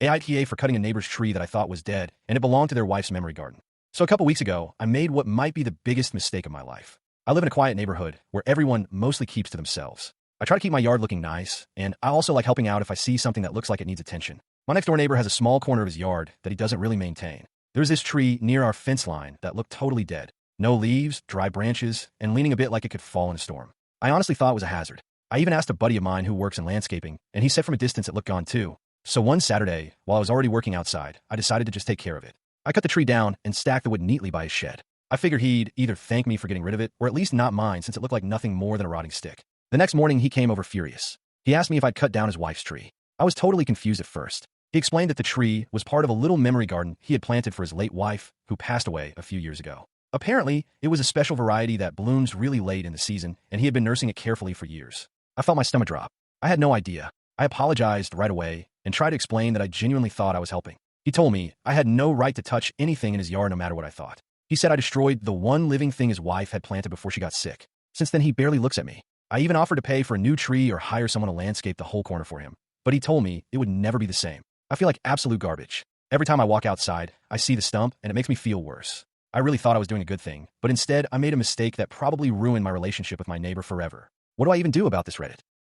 AITA for cutting a neighbor's tree that I thought was dead, and it belonged to their wife's memory garden. So a couple weeks ago, I made what might be the biggest mistake of my life. I live in a quiet neighborhood where everyone mostly keeps to themselves. I try to keep my yard looking nice, and I also like helping out if I see something that looks like it needs attention. My next door neighbor has a small corner of his yard that he doesn't really maintain. There's this tree near our fence line that looked totally dead. No leaves, dry branches, and leaning a bit like it could fall in a storm. I honestly thought it was a hazard. I even asked a buddy of mine who works in landscaping, and he said from a distance it looked gone too. So one Saturday, while I was already working outside, I decided to just take care of it. I cut the tree down and stacked the wood neatly by his shed. I figured he'd either thank me for getting rid of it, or at least not mine since it looked like nothing more than a rotting stick. The next morning, he came over furious. He asked me if I'd cut down his wife's tree. I was totally confused at first. He explained that the tree was part of a little memory garden he had planted for his late wife, who passed away a few years ago. Apparently, it was a special variety that blooms really late in the season, and he had been nursing it carefully for years. I felt my stomach drop. I had no idea. I apologized right away and tried to explain that I genuinely thought I was helping. He told me I had no right to touch anything in his yard no matter what I thought. He said I destroyed the one living thing his wife had planted before she got sick. Since then, he barely looks at me. I even offered to pay for a new tree or hire someone to landscape the whole corner for him. But he told me it would never be the same. I feel like absolute garbage. Every time I walk outside, I see the stump, and it makes me feel worse. I really thought I was doing a good thing, but instead, I made a mistake that probably ruined my relationship with my neighbor forever. What do I even do about this, Reddit?